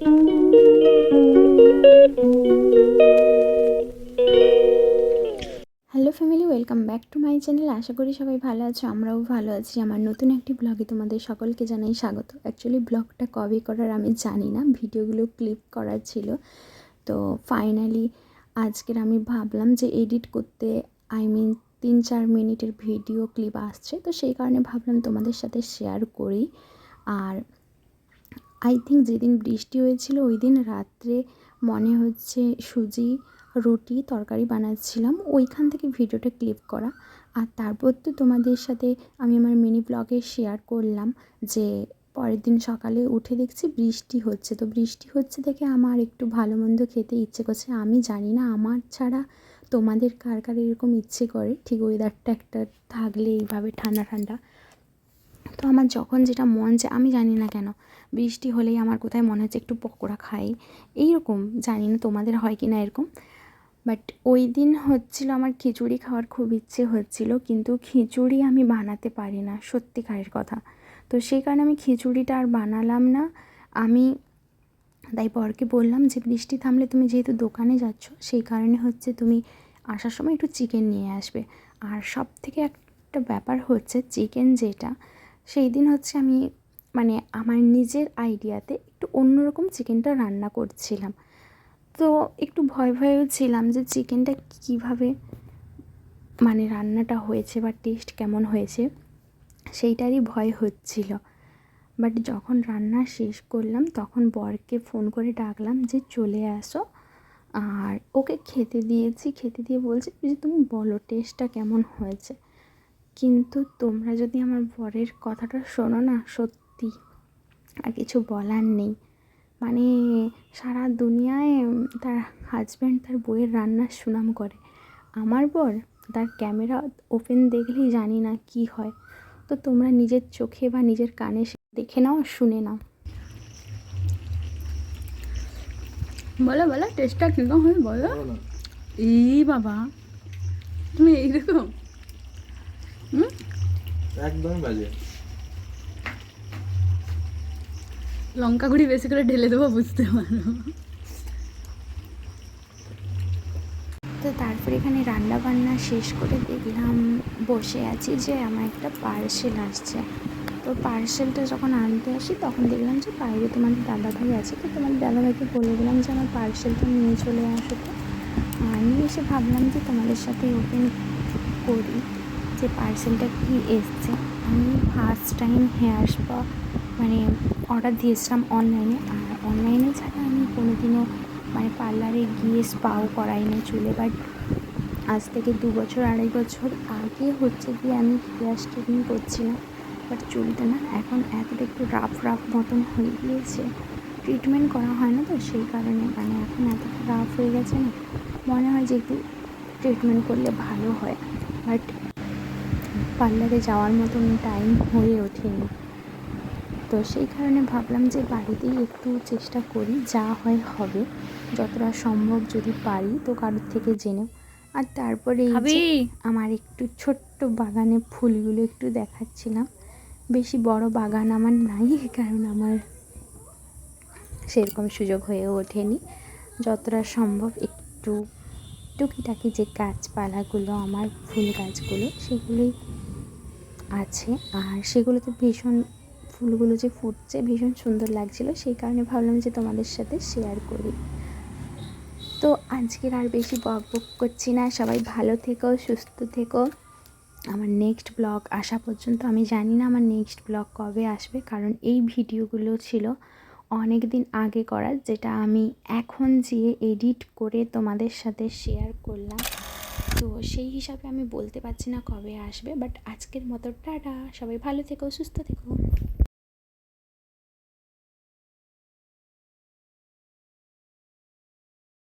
Hello family, welcome back to my channel. আশা করি সবাই ভালো আছো, আমরাও ভালো আছি। আমার নতুন একটি ব্লগে তোমাদের সকলকে জানাই স্বাগত। অ্যাকচুয়ালি ব্লগটা কবে করার আমি জানি না, ভিডিওগুলো ক্লিপ করার ছিল। তো ফাইনালি আজকের আমি ভাবলাম যে এডিট করতে, 3-4 মিনিটের ভিডিও ক্লিপ আসছে, তো সেই কারণে ভাবলাম তোমাদের সাথে শেয়ার করি। আর আই থিঙ্ক যেদিন বৃষ্টি হয়েছিল ওই দিন রাত্রে মনে হচ্ছে সুজি রুটি তরকারি বানাচ্ছিলাম, ওইখান থেকে ভিডিওটা ক্লিপ করা। আর তারপর তো তোমাদের সাথে আমি আমার মিনি ব্লগে শেয়ার করলাম যে পরের দিন সকালে উঠে দেখছি বৃষ্টি হচ্ছে। তো বৃষ্টি হচ্ছে দেখে আমার একটু ভালো মন্দ খেতে ইচ্ছে করছে। আমি জানি না আমার ছাড়া তোমাদের কার কার এরকম ইচ্ছে করে ঠিক ওয়েদারটা একটা থাকলে এইভাবে ঠান্ডা ঠান্ডা। তো আমার যখন যেটা মন চায়, আমি জানি না কেন বৃষ্টি হলেই আমার কোথায় মনে হচ্ছে একটু পকোড়া খাই, এইরকম। জানি না তোমাদের হয় কি না এরকম। বাট ওই দিন হচ্ছিলো আমার খিচুড়ি খাওয়ার খুব ইচ্ছে হচ্ছিলো, কিন্তু খিচুড়ি আমি বানাতে পারি না, সত্যিকারের কথা। তো সেই কারণে আমি খিচুড়িটা আর বানালাম না। আমি তাই বরকে বললাম যে বৃষ্টি থামলে তুমি যেহেতু দোকানে যাচ্ছ, সেই কারণে হচ্ছে তুমি আসার সময় একটু চিকেন নিয়ে আসবে। আর সব থেকে একটা ব্যাপার হচ্ছে চিকেন যেটা, সেই দিন হচ্ছে আমি মানে আমার নিজের আইডিয়াতে একটু অন্যরকম চিকেনটা রান্না করছিলাম। তো একটু ভয় ভয়েও ছিলাম যে চিকেনটা কীভাবে মানে রান্নাটা হয়েছে বা টেস্ট কেমন হয়েছে, সেইটারই ভয় হচ্ছিল। বাট যখন রান্না শেষ করলাম তখন বরকে ফোন করে ডাকলাম যে চলে আসো। আর ওকে খেতে দিয়েছি, খেতে দিয়ে বলছি যে তুমি বলো টেস্টটা কেমন হয়েছে। কিন্তু তোমরা যদি আমার বরের কথাটা শোনো না, সত্যি আর কিছু বলার নেই। মানে সারা দুনিয়ায় তার হাজব্যান্ড তার বউয়ের রান্নার সুনাম করে, আমার বর তার ক্যামেরা ওপেন দেখলেই জানি না কি হয়। তো তোমরা নিজের চোখে বা নিজের কানে দেখে নাও, শুনে নাও। বলো বলো টেস্টটা কীরকম হয় বলো। এই বাবা তুমি এইরকম একদমই বাজে। লঙ্কা গুঁড়ি বেশি করে ঢেলে দেবো, বুঝতে পারো। তো তারপরে এখানে রান্না বান্না শেষ করে দেখলাম বসে আছি যে আমার একটা পার্সেল আসছে। তো পার্সেলটা যখন আনতে আসি তখন দেখলাম যে বাইরে তোমাদের দাদাভাই আছে। তো তোমাদের দাদাভাইকে বলে দিলাম যে আমার পার্সেলটা নিয়ে চলে আসো। তো নিয়ে এসে ভাবলাম যে তোমাদের সাথে ওপেন করি যে পার্সেলটা কী এসছে। আমি ফার্স্ট টাইম হেয়ার স্পা মানে অর্ডার দিয়েছিলাম অনলাইনে। আর অনলাইনে ছাড়া আমি কোনোদিনও মানে পার্লারে গিয়ে স্পাও করাইনি চুলে। বাট আজ থেকে 2-2.5 বছর আগে হচ্ছে গিয়ে আমি হেয়ার স্ট্রেটনিং করছিলাম। বাট চুলটা না এখন এতটা একটু রাফ রাফ মতন হয়ে গিয়েছে, ট্রিটমেন্ট করা হয় না তো সেই কারণে মানে এখন এতটা রাফ হয়ে গেছে না, মনে হয় যে একটু ট্রিটমেন্ট করলে ভালো হয়। বাট পার্লারে যাওয়ার মতন টাইম হয়ে ওঠেনি। তো সেই কারণে ভাবলাম যে বাড়িতেই একটু চেষ্টা করি, যা হয় হবে, যতটা সম্ভব যদি পারি তো কারোর থেকে জেনে। আর তারপরে এই যে আমার একটু ছোট্ট বাগানে ফুলগুলো একটু দেখাচ্ছিলাম। বেশি বড় বাগান আমার নাই, কারণ আমার সেরকম সুযোগ হয়ে ওঠেনি। যতটা সম্ভব একটু টুকিটাকি যে গাছপালাগুলো আমার ফুল গাছগুলো সেগুলোই আছে। আর সেগুলোতে ভীষণ ফুলগুলো যে ফুটছে ভীষণ সুন্দর লাগছিলো, সেই কারণে ভাবলাম যে তোমাদের সাথে শেয়ার করি। তো আজকের আর বেশি বক বক করছি না, সবাই ভালো থেকো, সুস্থ থেকো। আমার নেক্সট ব্লগ আসা পর্যন্ত আমি জানি না আমার নেক্সট ব্লগ কবে আসবে, কারণ এই ভিডিওগুলো ছিল অনেক দিন আগে করা, যেটা আমি এখন যেয়ে এডিট করে তোমাদের সাথে শেয়ার করলাম। তো সেই হিসাবে আমি বলতে পারছি না কবে আসবে। বাট আজকের মতো টাটা, সবাই ভালো থেকো, সুস্থ থেকো।